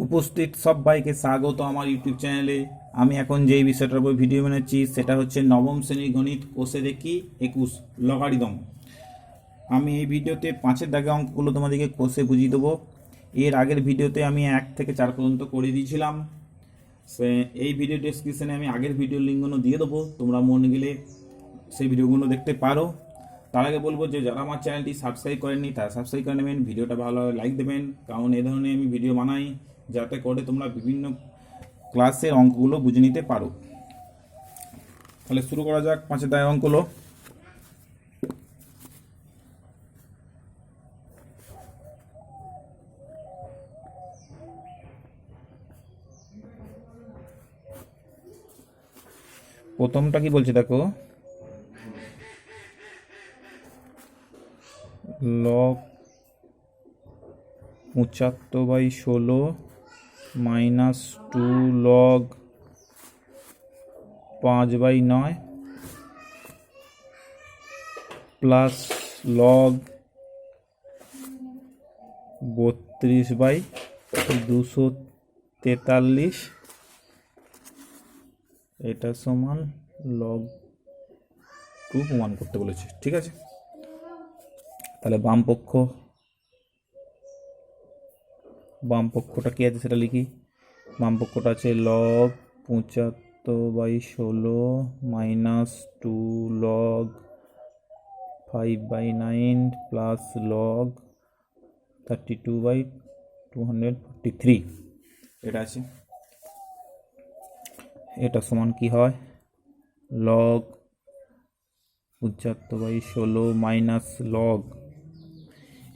উপস্থিত সবাইকে স্বাগত আমার ইউটিউব চ্যানেলে। আমি এখন যেই বিষয়টার উপর ভিডিও বানাচ্ছি সেটা হচ্ছে নবম শ্রেণীর গণিত কোষে দেখি 21 লগারিদম। আমি এই ভিডিওতে 5-এর দাগে অঙ্কগুলো তোমাদেরকে কোষে বুঝিয়ে দেবো। এর আগের ভিডিওতে আমি 1 থেকে 4 পর্যন্ত করে দিয়েছিলাম। এই ভিডিও ডেসক্রিপশনে আমি আগের ভিডিওর লিঙ্কগুলো দিয়ে দেবো, তোমরা মন গেলে সেই ভিডিওগুলো দেখতে পারো। তার আগে বলবো যে যারা আমার চ্যানেলটি সাবস্ক্রাইব করেননি তারা সাবস্ক্রাইব করে নেবেন, ভিডিওটা ভালো লাইক দেবেন, কারণ এই ধরনের আমি ভিডিও বানাই যাতে করে তোমরা বিভিন্ন ক্লাসের অঙ্কগুলো বুঝে নিতে পারো। তাহলে শুরু করা যাক 5-এর দাগের অঙ্কগুলো। প্রথমটা কি বলছে দেখো, লগ 75/16 -2 লগ 5/9 প্লাস লগ 32/243, এটা সমান লগ 2 প্রমাণ করতে বলেছে। ঠিক আছে, তাহলে বাম পক্ষটা কি আছে সেটা লিখি। বাম পক্ষটা আছে লগ 75/16 -2 লগ 5/9 প্লাস লগ 32/243, এটা আছে। এটা সমান কি হয়, লগ 75/16 মাইনাস লগ,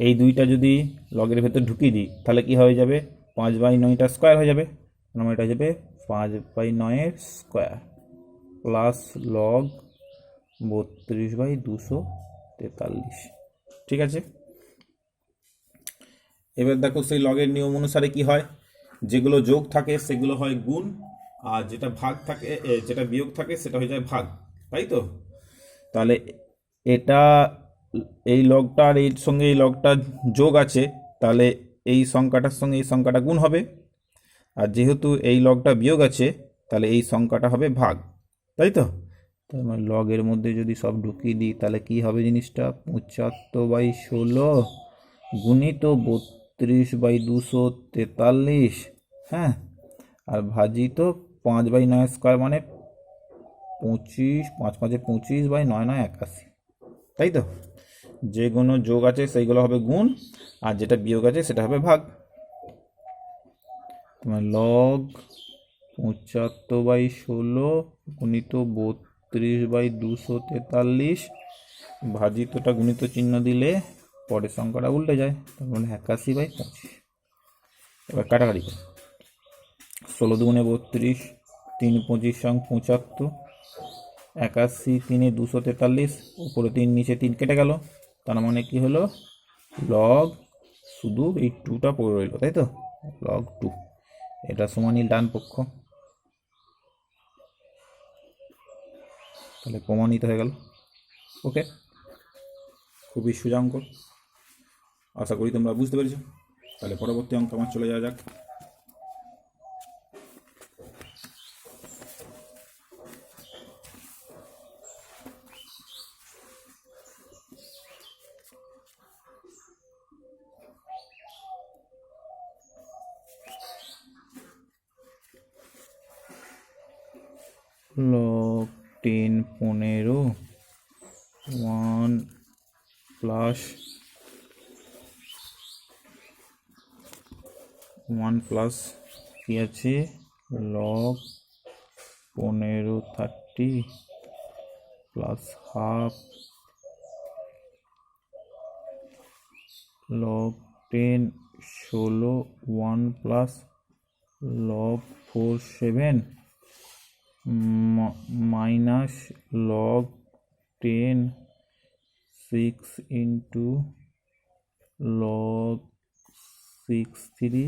এই দুইটা যদি লগের ভেতর ঢুকিয়ে দিই তাহলে কি হয়ে যাবে, 5/9টা স্কোয়ার হয়ে যাবে, মানে এটা যাবে 5/9 স্কোয়ার প্লাস লগ 32/243। ঠিক আছে, এবার দেখো সেই লগের নিয়ম অনুসারে কি হয়, যেগুলো যোগ থাকে সেগুলো হয় গুণ, আর যেটা ভাগ থাকে যেটা বিয়োগ থাকে সেটা হয়ে যায় ভাগ, তাই তো। তাহলে এটা এই লগটা আর এর সঙ্গে এই লগটা যোগ আছে, তাহলে এই সংখ্যাটার সঙ্গে এই সংখ্যাটা গুণ হবে, আর যেহেতু এই লগটা বিয়োগ আছে তাহলে এই সংখ্যাটা হবে ভাগ, তাই তো। তার মানে লগের মধ্যে যদি সব ঢুকিয়ে দিই তাহলে কি হবে জিনিসটা, 75/16 গুণিত 32/243, হ্যাঁ, আর ভাজিত 5/9 স্কোয়ার মানে 25, 5 × 5 = 25/9×9 = 81, তাই তো। যেগুলো যোগ আছে সেইগুলো হবে গুণ, আর যেটা বিয়োগ আছে সেটা হবে ভাগ। তোমার লগ 75/16 গুণিত 32/243 ভাজিতটা গুণিত চিহ্ন দিলে পরের সংখ্যাটা উল্টে যায়, তার মানে 81/25। এবার কাটাকাটি করে 16 দুগুণে 32, 3 × 25 = 75, 81 3 × 243, উপরে 3 নিচে 3 কেটে গেল, তার মানে কি হলো, লগ শুধু এই 2টা পড়ে রইল, তাই তো, লগ 2, এটা সমানই ডান পক্ষ। তাহলে প্রমাণিত হয়ে গেল। ওকে, খুবই সোজা অঙ্ক, আশা করি তোমরা বুঝতে পেরেছো। তাহলে পরবর্তী অঙ্ক আমার চলে যাওয়া যাক। লগ 10 15 1 প্লাস 1 প্লাস কি আছে, log 15 30 plus half log 10 16 1 plus log 4 7 minus log 10 6 into log 6 3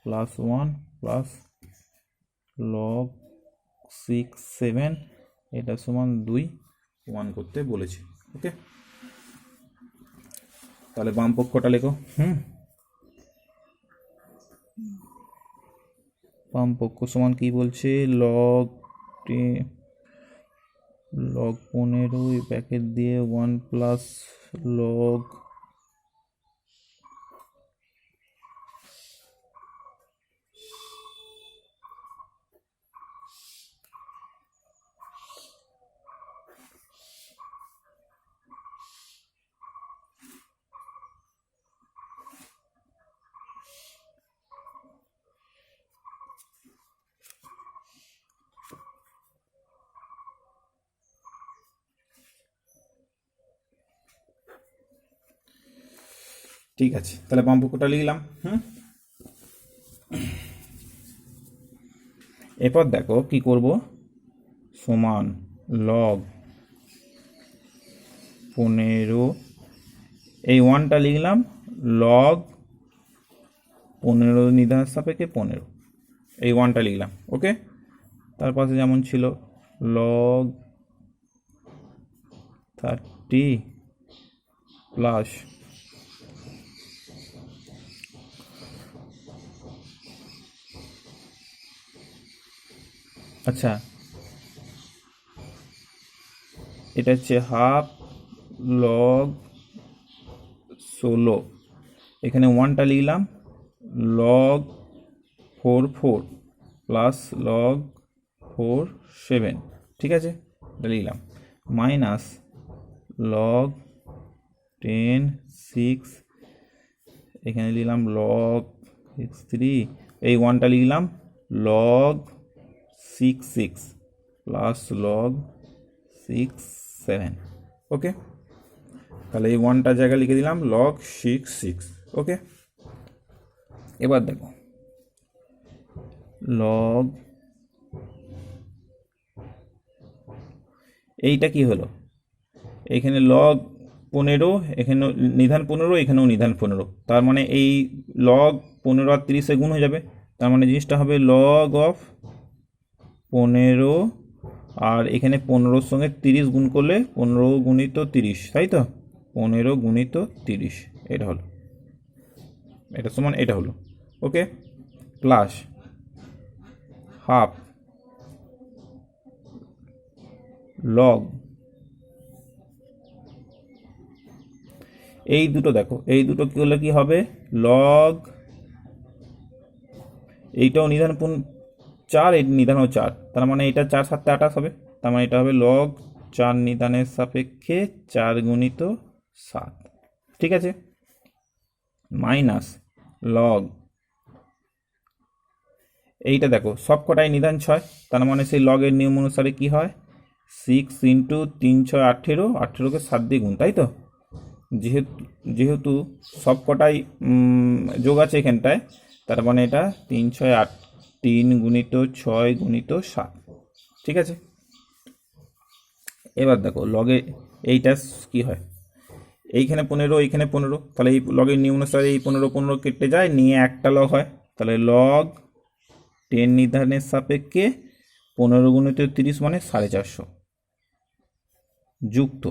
plus 1 plus log 6 7, এটা সমান 2 প্রমাণ করতে বলেছে। ওকে, তাহলে বাম পক্ষটা লেখো। বামপক্ষ সমান কি বলছে, লগ 15 এই ব্র্যাকেট দিয়ে 1 প্লাস লগ ঠিক আছে, তাহলে বামপক্ষটা লিখলাম। এরপর দেখো কি করব, সমান লগ 15 এই 1টা লিখলাম, লগ 15 নির্ধারণের সাপেক্ষে 15 এই 1টা লিখলাম। ওকে, তার পাশে যেমন ছিল লগ 30 প্লাস আচ্ছা এটা হচ্ছে হাফ লগ 16, এখানে 1টা লিখলাম, লগ 44 প্লাস লগ 47, ঠিক আছে, এটা লিখলাম, মাইনাস লগ 10 6, এখানে লিখলাম লগ 63, এই 1টা লিখলাম লগ 66 প্লাস লগ 67। ওকে, তাহলে এই 1টার জায়গায় লিখে দিলাম লগ 66। ওকে, এবার দেখো লগ এইটা কি হলো, এখানে লগ 15, এখানে নিধান 15, এখানেও নিধান 15, তার মানে এই লগ 15 আর 30 গুণ হয়ে যাবে, তার মানে জিনিসটা হবে লগ অফ 15, আর এখানে 15-র সঙ্গে 30 গুণ করলে 15 গুণিত 30, তাই তো, 15 গুণিত 30, এটা হলো, এটা সমান এটা হলো। ওকে, প্লাস হাফ লগ এই দুটো দেখো, এই দুটো কি হলে কি হবে, লগ এইটাও নিধান 4, এই নিধানও 4, তার মানে এটা 4 7 28 হবে, তার মানে এটা হবে লগ 4 নিধানের সাপেক্ষে 4 গুণিত 7, ঠিক আছে, মাইনাস লগ এইটা দেখো সব কটাই নিধান 6, তার মানে সেই লগের নিয়ম অনুসারে কি হয়, 6 ইন্টু 3 6 18, 18কে 7 দিয়ে গুণ, তাই তো, যেহেতু সব কটাই যোগ আছে এখানটায়, তার মানে এটা 3 6 8, 3 গুণিত 6 গুণিত 7, ঠিক আছে। এবার দেখো লগে এইটা কি হয়, এইখানে 15, এইখানে 15, তাহলে এই লগের নিয়ম অনুসারে এই 15 15 কেটে যায়, নিয়ে একটা লগ হয়, তাহলে লগ 10 নির্ধারণের সাপেক্ষে 15 গুণিত 30 মানে 450 যুক্ত,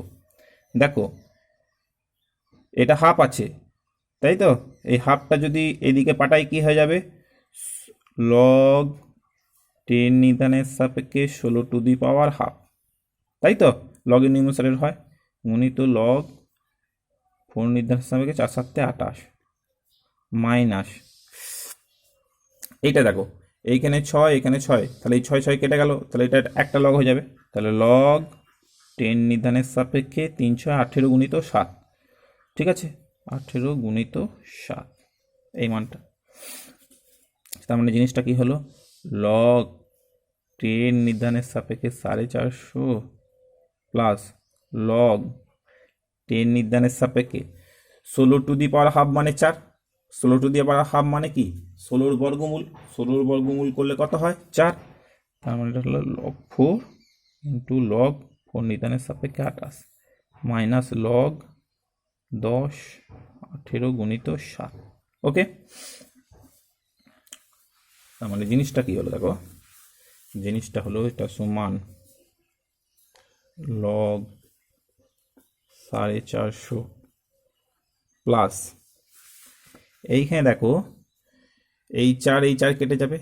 দেখো এটা হাফ আছে, তাই তো, এই হাফটা যদি এদিকে পাঠাই কি হয়ে যাবে, লগ 10 নির্ধারণের সাপেক্ষে 16 টু দি পাওয়ার হাফ, তাই তো, লগের নিয়ম অনুসারে হয়, গুণিত লগ 4 নির্ধারণের সাপেক্ষে 4 7 28, মাইনাস এইটা দেখো এইখানে 6, এখানে 6, তাহলে এই 6 6 কেটে গেল, তাহলে এটা একটা লগ হয়ে যাবে, তাহলে লগ 10 নির্ধারণের সাপেক্ষে 3 6 18 গুণিত 7, ঠিক আছে, 18 গুণিত 7 এই মানটা, তার মানে জিনিসটা কি হলো, লগ 10 নির্ধারণের সাপেক্ষে 450 প্লাস লগ 10 নির্ধারণের সাপেক্ষে 16 টু দি পাওয়ার হাফ মানে 4, 16 টু দি পাওয়ার হাফ মানে কি 16 বর্গমূল, 16 বর্গমূল করলে কত হয় 4, তার মানে এটা হলো লগ 4 ইন্টু লগ 4 নির্ধারণের সাপেক্ষে 28 মাইনাস লগ 10 18 গুণিত 7। ওকে, তার মানে জিনিসটা কি হলো, দেখো জিনিসটা হলো এটা সমান লগ 450 প্লাস এইখানে দেখো এই 4 কেটে যাবে,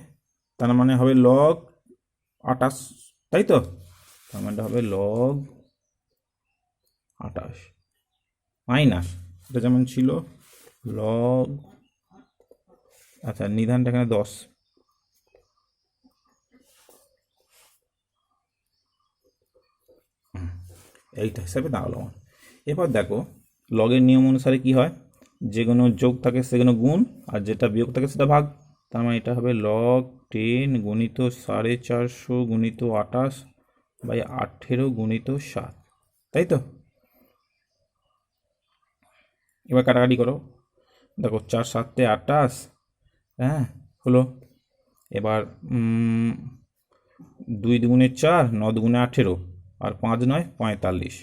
তার মানে হবে লগ 28, তাই তো? তার মানে হবে লগ 28 মাইনাস, এটা যেমন ছিল লগ, আচ্ছা নিধানটা এখানে 10, এইটা হিসাবে দাঁড়ালো আমার। এবার দেখো লগের নিয়ম অনুসারে কি হয়, যে কোনো যোগ থাকে সেগুলো গুণ, আর যেটা বিয়োগ থাকে সেটা ভাগ। তার মানে এটা হবে লগ 10 গুণিত 450 গুণিত 28 বাই 18 গুণিত 7, তাই তো? এবার কাটাকাটি করো, দেখো 4 7 28, হ্যাঁ হলো। এবার 2 দুগুণে 4, 9 দুগুণে 18, আর 5 9 45।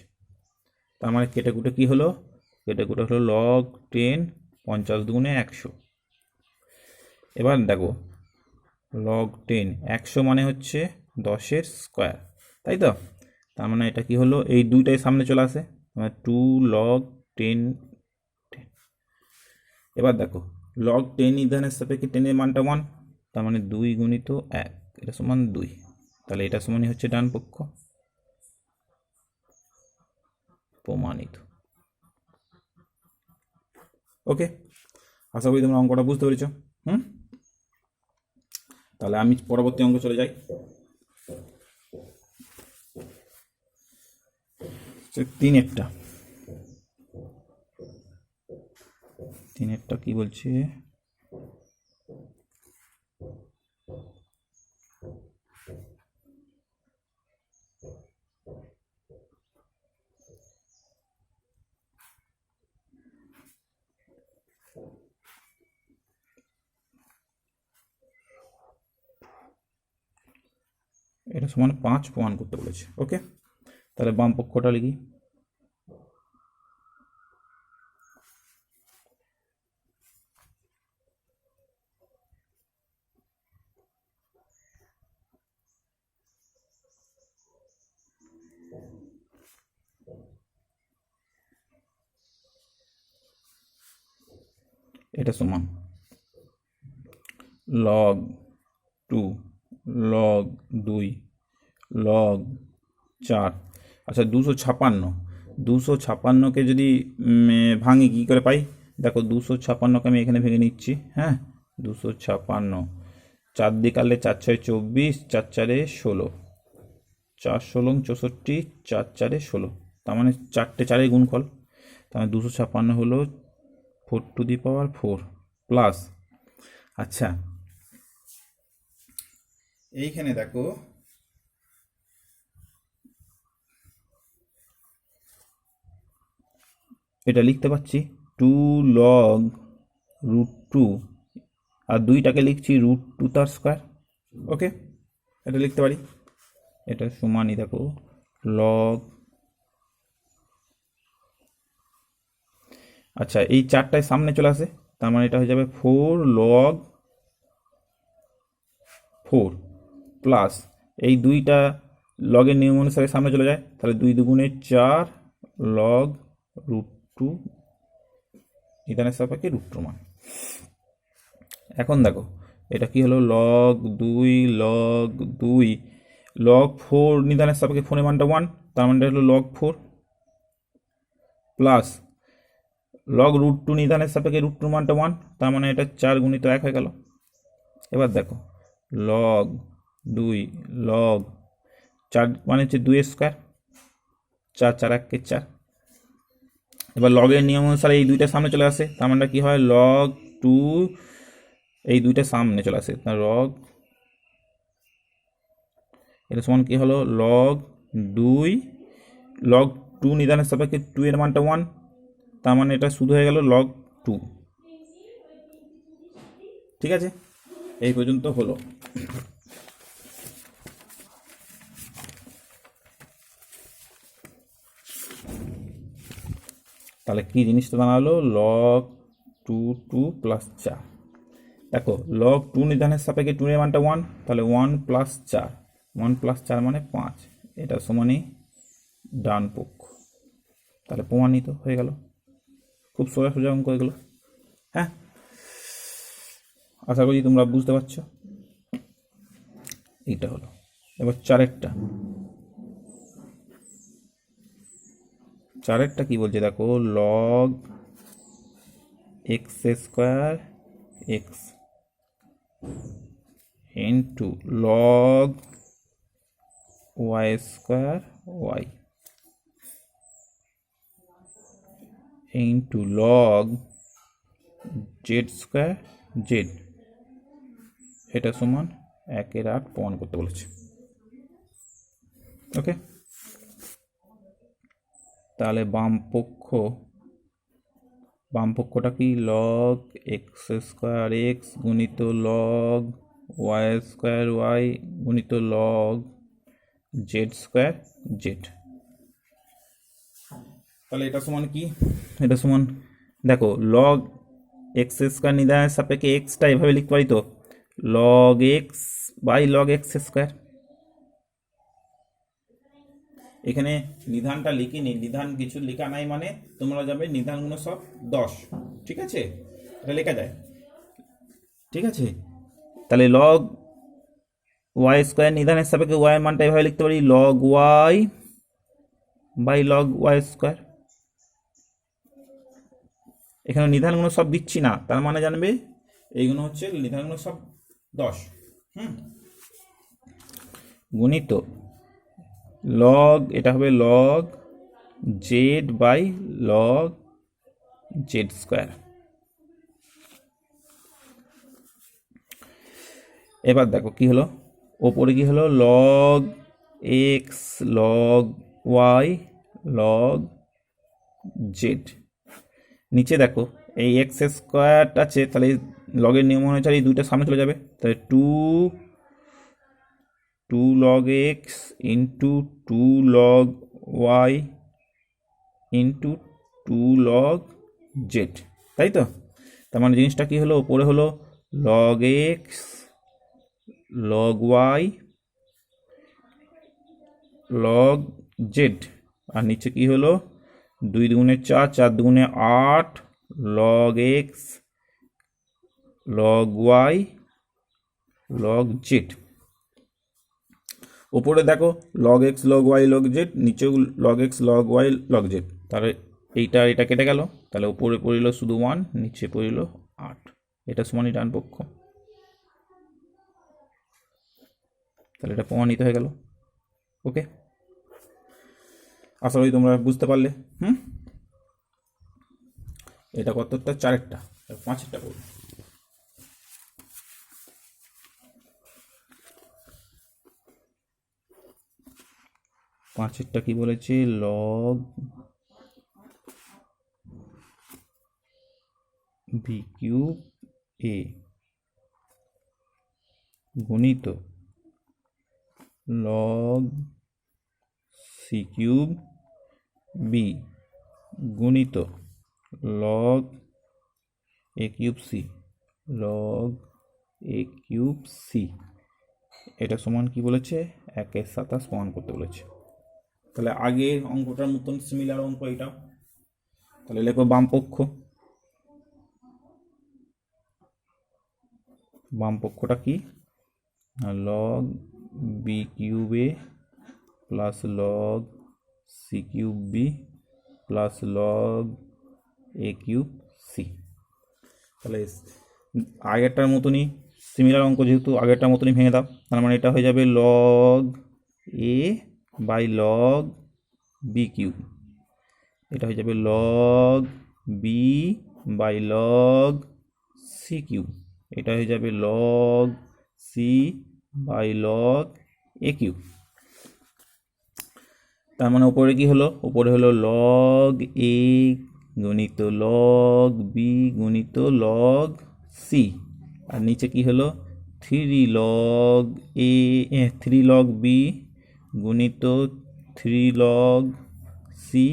তার মানে কেটে কুটে কী হলো, কেটে কুটে হলো লগ 10 50 দুগুণে 100। এবার দেখো লগ 10 100 মানে হচ্ছে 10-এর স্কোয়ার, তাই তো? তার মানে এটা কি হলো, এই দুইটাই সামনে চলে আসে, মানে 2 লগ 10। এবার দেখো লগ 10 নির্ধারণের সাপেক্ষে 10-এর মানটা 1, তার মানে 2 গুণিত 1, এটা সমান 2। তাহলে এটা সমানই হচ্ছে ডান পক্ষ, প্রমাণিত। ওকে, আশা করি তোমরা অঙ্কটা বুঝতে পেরেছ। তাহলে আমি পরবর্তী অঙ্ক চলে যাই। তিনেরটা কি বলছে, এটা সমান 5 প্রমাণ করতে বলেছে। ওকে, তাহলে বাম পক্ষটা লিখি। এটা সমান লগ 2 লগ 2 লগ 4। আচ্ছা 256কে যদি ভাঙি কী করে পাই, দেখো 256কে আমি এখানে ভেঙে নিচ্ছি। হ্যাঁ 256, 4 দিয়ে কাটলে 4 6 24, 4 4 16, 4 16 64, 4 4 16, তার মানে 4টে 4-এর গুণফল। তার মানে 256 হলো 4 টু দি পাওয়ার 4 প্লাস, আচ্ছা এইখানে দেখো এটা লিখতে পাচ্ছি 2 লগ √2, আর 2টাকে লিখছি √2 তার স্কোয়ার। ওকে, এটা লিখতে পারি, এটা সমানই দেখো লগ, আচ্ছা এই 4টায় সামনে চলে আসে, তার মানে এটা হয়ে যাবে 4 লগ 4 প্লাস এই 2টা লগের নিয়ম অনুসারে সামনে চলে যায়, তাহলে 2 দুগুণে 4 লগ √2 নিধানের সাপেক্ষে √2 মান। এখন দেখো এটা কি হলো, লগ 2 লগ 2 লগ 4 নিধানের সাপেক্ষে 4-এর মানটা 1, তার মানটা হলো লগ 4 প্লাস লগ √2 নিধানের সাপেক্ষে √2 মানটা 1, তার মানে এটা 4 গুণিত 1 হয়ে গেল। এবার দেখো লগ 2 লগ 4 মানে হচ্ছে 2-এর স্কোয়ার, 4 4 1 4। এবার লগের নিয়ম অনুসারে এই 2টা সামনে চলে আসে, তার মানে কি হয় লগ 2, এই 2টা সামনে চলে আসে, তার লগ, এটা সমান কি হলো লগ 2 লগ 2 নিধানের সাপেক্ষে 2-এর মানটা 1, তার মানে এটা শুধু হয়ে গেল লগ 2। ঠিক আছে, এই পর্যন্ত হলো। তাহলে কি জিনিসটা দাঁড়ালো, লগ 2 2 প্লাস 4। দেখো লগ 2 নিধানের সাপেক্ষে 2-এর মানটা 1, তাহলে 1 প্লাস 4, 1 প্লাস 4 মানে 5, এটা সমানই ডান পক্ষ। তাহলে প্রমাণিত হয়ে গেল, খুব সোজা সোজা অঙ্ক হয়ে গেল। হ্যাঁ, আশা করি তোমরা বুঝতে পারছো। এইটা হলো। এবার চারেরটা কি বলছে দেখো, log X square X into log Y square Y into log Z square Z, এটা সমান 1/8 প্রমাণ করতে বলেছে। ওকে, তাহলে বামপক্ষটা কি, লগ এক্স স্কোয়ার এক্স গুণিত লগ ওয়াই স্কোয়ার ওয়াই গুণিত লগ জেড স্কোয়ার জেড। তাহলে এটা সমান কি, এটা সমান দেখো লগ এক্স স্কোয়ার নির্ধারণের সাপেক্ষে এক্সটা এভাবে লিখতে পারি তো, log X by log X square. এখানে নিধানটা লিখিনি, নিধান কিছু লেখা নাই মানে তোমরা যাবে নিধানগুলো সব 10, ঠিক আছে, এটা লেখা যায়, ঠিক আছে। তাহলে লগ ওয়াই স্কোয়ার নিধানের সাপেক্ষে ওয়াই এর মানটা এভাবে লিখতে পারি, log Y by log Y square. এখানে নিধানগুলো সব দিচ্ছি না, তার মানে জানবে এইগুলো হচ্ছে নিধানগুলো সব 10, গুণিত লগ, এটা হবে log Z by log Z square. এবার দেখো কি হলো, ওপরে কি হলো, log X log Y log Z, নিচে দেখো এই এক্স স্কোয়ারটা আছে, তাহলে লগের নিয়ম অনুযায়ী এই দুইটা সামনে চলে যাবে, তাহলে two log X into 2 log Y into 2 log Z, তাই তো। তার মানে জিনিসটা কি হলো, ওপরে হলো log X log Y log Z, আর নিচে কি হলো 2 দুগুণে 4, 4 দুগুণে 8 log X log Y log Z. ওপরে দেখো log X log Y log Z, নিচেও log X log Y log Z, তাহলে এটা কেটে গেল, তাহলে উপরে পড়িল শুধু 1, নিচে পড়িল 8, এটা সমানই ডান পক্ষ, তাহলে এটা প্রমাণিত হয়ে গেল। ওকে, আশা করি তোমরা বুঝতে পারলে। এটা কতটা, 4টা, 5টা করব। পাঁচেরটা কি বলেছে, লগ বি কিউব এ গুণিত লগ সি কিউব বি গুণিত log A cube C log A cube C, এটা সমান কি বলেছে, 1/27 প্রমাণ করতে বলেছে। তাহলে আগের অঙ্কটার মতন সিমিলার অঙ্ক এটা, তাহলে লেখো বামপক্ষটা কি, log B cube A plus log C cube B plus log A cube C. তাহলে আগেরটার মতনই সিমিলার অঙ্ক, যেহেতু আগেরটার মতনই ভেঙে দাও, তার মানে এটা হয়ে যাবে log A by log B cube, এটা হয়ে যাবে log B by log C cube, এটা হয়ে যাবে log C by log A cube. তার মানে উপরে কি হলো, উপরে হলো লগ এ গুণিত লগ বি গুণিত লগ সি, আর নিচে কি হলো 3 লগ বি গুণিত 3 লগ সি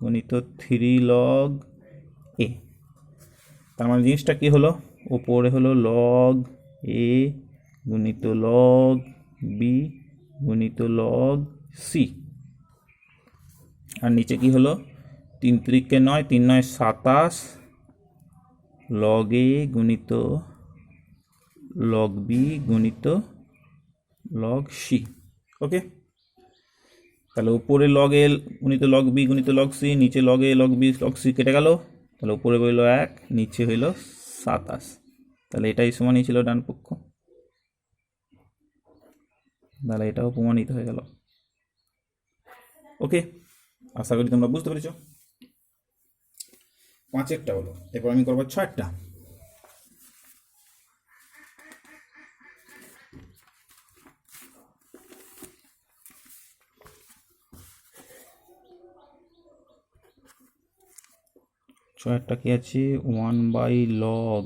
গুণিত 3 লগ এ। তার মানে জিনিসটা কি হলো, উপরে হলো লগ এ গুণিত লগ বি গুণিত লগ সি, আর নিচে কি হলো 3 3 9, 3 9 27 লগ এ গুণিত লগ বি গুণিত লগ সি। ওকে, তাহলে উপরে লগ এ গুণিত লগ বি গুণিত লগ সি, নিচে লগ এ লগ বি লগ সি কেটে গেল, তাহলে উপরে হইল 1, নিচে হইল 27। তাহলে এটাই সমানই ছিল ডান পক্ষ। তাহলে এটাও প্রমাণিত হয়ে গেল। ওকে, আশা করি তোমরা বুঝতে পেরেছ। 5-এরটা হলো, এরপর আমি করবো 6-টা। ছয়েরটা কি আছে, 1/log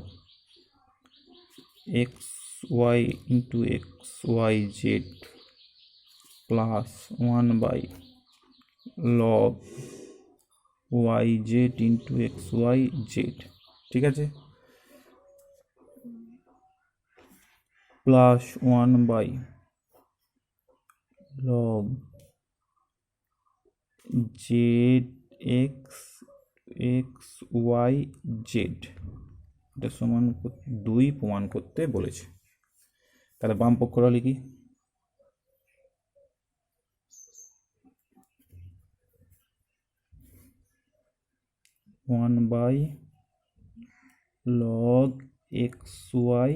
xy into xyz plus 1/log yz into xyz। ঠিক আছে, প্লাস 1/log zxyz, এটা সমান 2 প্রমাণ করতে বলেছে। তাহলে বাম পক্ষটা লিখি, one by log xyz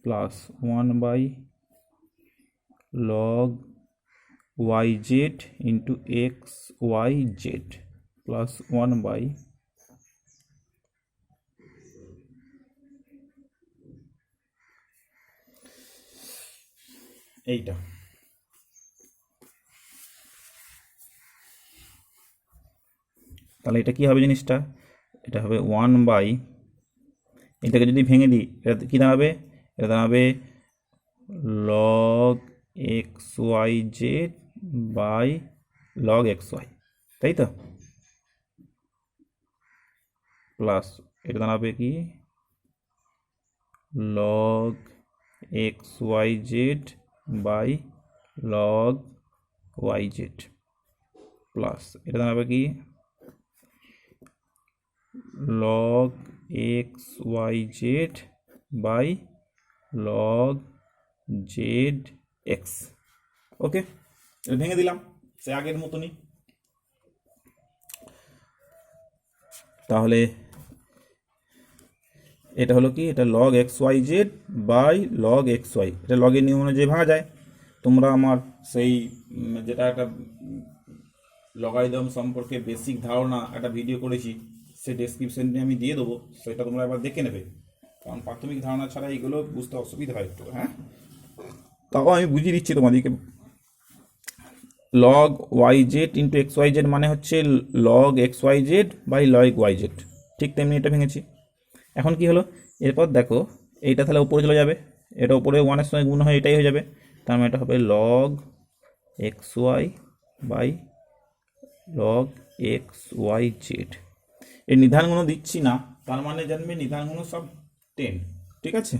plus 1/log yz into xyz plus 1/, এইটা। তাহলে এটা কি হবে জিনিসটা, এটা হবে 1/, এটাকে যদি ভেঙে দিই এটা কি দাঁড়াবে, এটা দাঁড়াবে log xyz by log xy, তাই তো, প্লাস এটা দাঁড়াবে কি log xyz by log yz plus এটা দাঁড়াবে কি log xyz by log zx। Okay, এটা ভেঙে দিলাম সে আগের মতনই। তাহলে এটা হলো কি, এটা log xyz by log xy, এটা লগের নিয়ম অনুযায়ী ভাঙা যায়। তোমরা আমার সেই যেটা একটা লগারিদম সম্পর্কে বেসিক ধারণা একটা ভিডিও করেছি, সে ডেসক্রিপশনে আমি দিয়ে দেবো, সেটা তোমরা একবার দেখে নেবে, কারণ প্রাথমিক ধারণা ছাড়া এগুলো বুঝতে অসুবিধা হয় একটু। হ্যাঁ, তাও আমি বুঝিয়ে দিচ্ছি তোমাদেরকে। log yz ইন্টু xyz মানে হচ্ছে log xyz by log yz, ঠিক তেমনি এটা ভেঙেছি। এখন কি হলো, এরপর দেখো এইটা তাহলে উপরে চলে যাবে, এটা উপরে 1-এর সঙ্গে গুণ হয়, এটাই হয়ে যাবে। তার মানে এটা হবে log xy by log xyz। এই নিধানগুলো দিচ্ছি না, তার মানে জানবে নিধানগুলো সব 10। ঠিক আছে,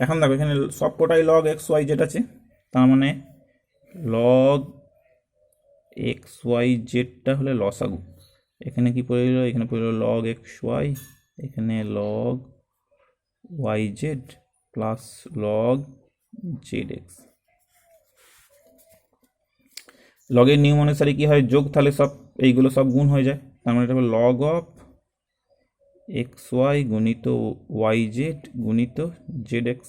এখন দেখো এখানে সব কটাই log xyz আছে, তার মানে log xyzটা হলে লসাগু। এখানে কি পড়ে গেল, এখানে পড়ে গেল log xy, এখানে log yz plus log zx। লগের নিয়ম অনুসারে কি হয়, যোগ তাহলে সব এইগুলো সব গুণ হয়ে যায়, তার মানে এটা হবে log অফ xy গুণিত yz গুণিত zx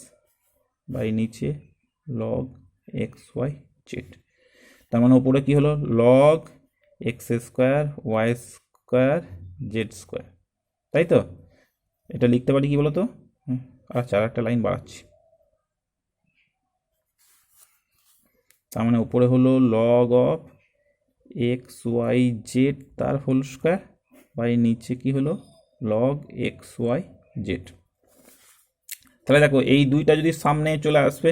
বাই নিচে log xyz। তার মানে উপরে কি হলো log x square y square Z square, তাই তো। এটা লিখতে পারি কি বলতো, আচ্ছা আর একটা লাইন বাড়াচ্ছি, তার মানে উপরে হলো log অফ xyz তার হোল স্কোয়ার বাই নিচে কি হলো log xyz। তাহলে দেখো এই দুইটা যদি সামনে চলে আসবে,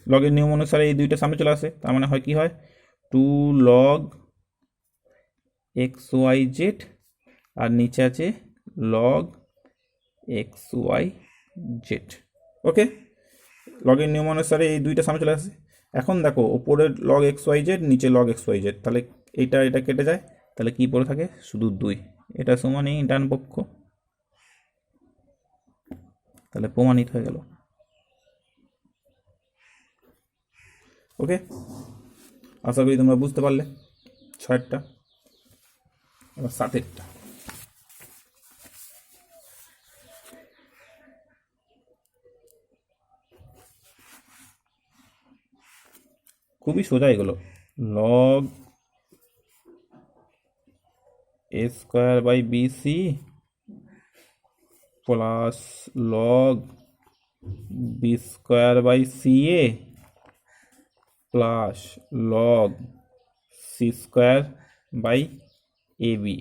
লগের নিয়ম অনুসারে এই দুইটা সামনে চলে আসে, তার মানে হয় কি হয় 2 log xyz আর নিচে আছে log এক্স ওয়াই জেড। ওকে, লগের নিয়ম অনুসারে এই দুইটা সামনে চলে আসে। এখন দেখো ওপরের লগ এক্স ওয়াই জেড, নিচে লগ এক্স ওয়াই জেড, তাহলে এটা কেটে যায়, তাহলে কি পড়ে থাকে শুধু 2। এটা সমানই ডান পক্ষ, তাহলে প্রমাণিত হয়ে গেল। ওকে, আশা করি তোমরা বুঝতে পারলে 6টা। এবার 7টা। খুবই সোজা এগুলো। Log A square by B C plus log B square by C A plus log C square by A B,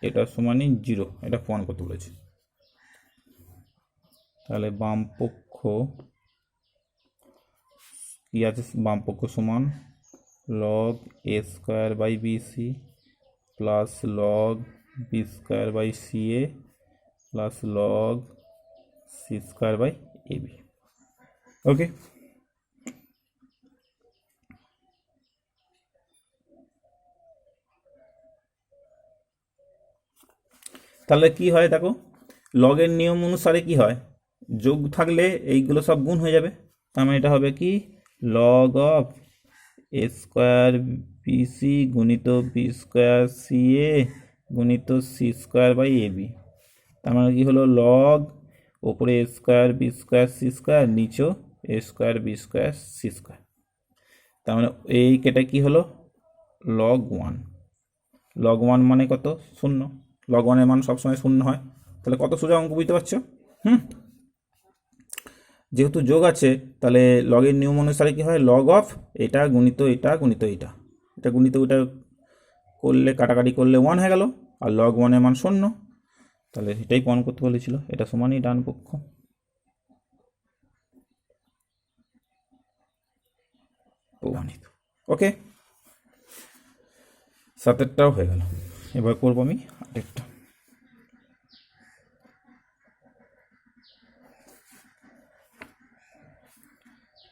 এটা সমানই 0। এটা প্রমাণ করতে বলেছে। তাহলে বাম পক্ষ কি আছে, বাম পক্ষ সমান log A square by B C plus log B square by C A plus log C square by A B. Okay, তাহলে কি হয় দেখো, লগের নিয়ম অনুসারে কি হয়, যোগ থাকলে এইগুলো সব গুণ হয়ে যাবে। তার মানে এটা হবে কি log of A square B C গুণিত বি স্কোয়ার সি এ গুণিত C square by A B. তার মানে কি হলো লগ ওপরে A square B square C square, নিচেও A square B square C square. তার মানে এই কেটে কি হলো লগ 1। লগ 1 মানে কত, 0। লগ 1-এর মান সবসময় 0 হয়। তাহলে কত সোজা অঙ্ক বুঝতে পারছো? যেহেতু যোগ আছে, তাহলে লগের নিয়ম অনুসারে কি হয়, লগ অফ এটা গুণিত এটা গুণিত এটা, এটা গুণিত ওটা করলে কাটাকাটি করলে 1 হয়ে গেল, আর লগ 1-এর মান 0। তাহলে এটাই প্রমাণ করতে বলেছিল, এটা সমানই ডান পক্ষ। প্রমাণিত। ওকে, 7টাও হয়ে গেল। এবার করবো আমি আরেকটা।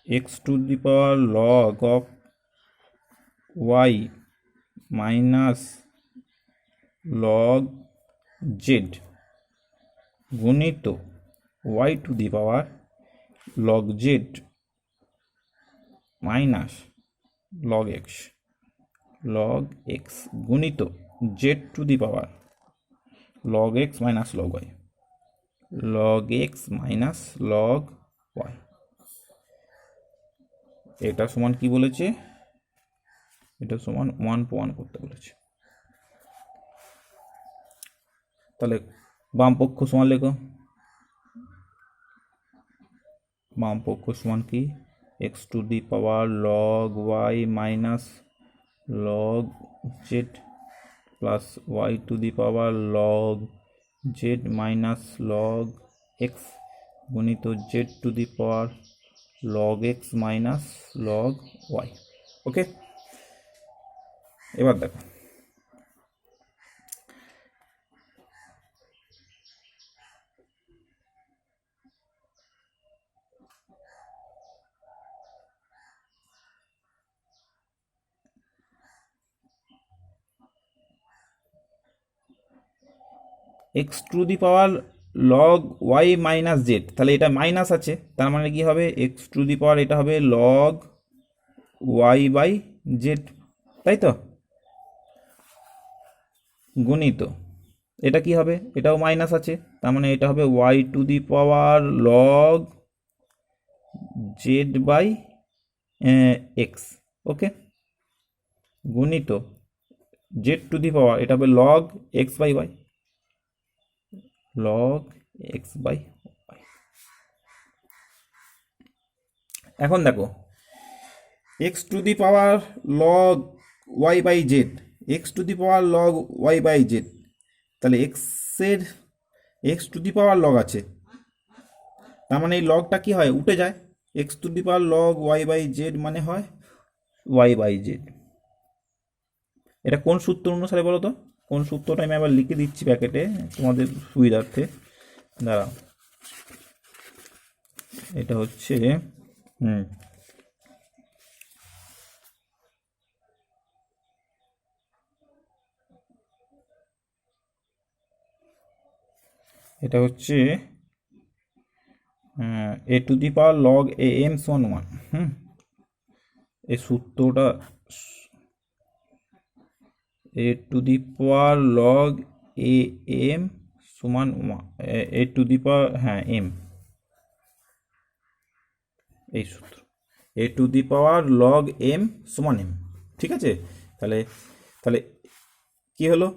X to the power log of Y minus log Z গুণিত Y to the power log Z minus log X গুণিত Z to the power log X minus log Y, log X minus log Y. এটা সমান কি বলেছে, এটা সমান 1 প্রমাণ করতে বলেছে। তাহলে বাম পক্ষ সমান লেখো, বাম পক্ষ সমান কি X to the power log Y minus log Z plus Y to the power log Z minus log X গুণিত Z to the power log X minus log Y. Okay, এবার দেখো X to the power log Y minus Z, তাহলে এটা minus আছে, তার মানে কি হবে এক্স টু দি পাওয়ার এটা হবে লগ ওয়াই বাই জেড, তাই তো, গুণিত এটা কি হবে, এটাও মাইনাস আছে, তার মানে এটা হবে Y to the power log Z by X. Okay, গুণিত জেড টু দি পাওয়ার এটা হবে log X by Y, log X by Y. এখন দেখো X to the power log Y by Z, X to the power log Y by Z, তাহলে X to the power log আছে, তার মানে এই লগটা কি হয় উঠে যায়, X to the power log Y by Z মানে হয় ওয়াই বাই জেড। এটা কোন সূত্র অনুসারে বলো তো, কোন সূত্রটা আমি আবার লিখে দিচ্ছি প্যাকেটে তোমাদের সুবিধার্থে, দাঁড়াও। এটা হচ্ছে হুম এটা হচ্ছে A to the power log A M সমান 1। এই সূত্রটা A to the power log A M সমান 1, A to the power M, এই সূত্র A to the power log M সমান এম। ঠিক আছে, তাহলে তাহলে কি হলো,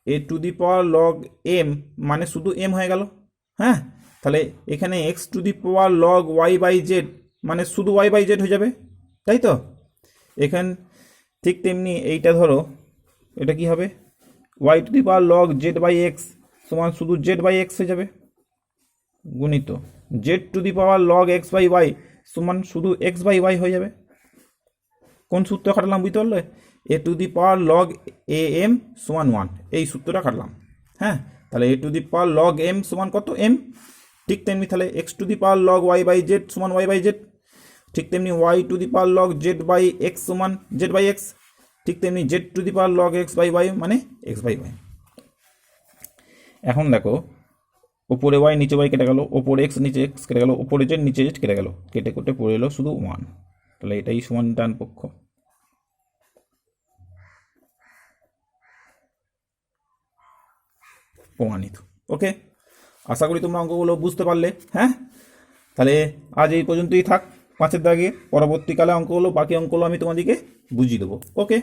A to the power log M মানে শুধু এম হয়ে গেল। হ্যাঁ, তাহলে এখানে X to the power log Y by Z মানে শুধু ওয়াই বাই জেড হয়ে যাবে, তাই তো। এখান ঠিক তেমনি এইটা ধরো, এটা কি হবে, Y to the power log Z by X সমান শুধু জেড বাই এক্স হয়ে যাবে, গুণিত Z to the power log X by Y সমান শুধু এক্স বাই ওয়াই হয়ে যাবে। কোন সূত্র খাটালাম বুঝতে পারলে, A to the power log A M সমান 1, এই সূত্রটা খাটলাম। হ্যাঁ, তাহলে A to the power log M সমান কত, এম। ঠিক তেমনি তাহলে X to the power log Y by Z সমান ওয়াই বাই জেড। ঠিক তেমনি Y to the power log Z by X সমান জেড বাই এক্স। ঠিক তেমনি Z to the power log X by Y মানে এক্স বাই ওয়াই। এখন দেখো, ওপরে ওয়াই নিচে ওয়াই কেটে গেল, ওপরে এক্স নিচে এক্স কেটে গেল, ওপরে জেড নিচে জেড কেটে গেল, কেটে কেটে পড়ে এলো শুধু 1। তাহলে এটাই সমান ডান পক্ষ। প্রমাণিত। ওকে, আশা করি তোমরা অঙ্কগুলো বুঝতে পারলে। হ্যাঁ, তাহলে আজ এই পর্যন্তই থাক 5-এর দাগে। পরবর্তীকালে অঙ্কগুলো, বাকি অঙ্কগুলো আমি তোমাদেরকে বুঝিয়ে দেবো। ওকে।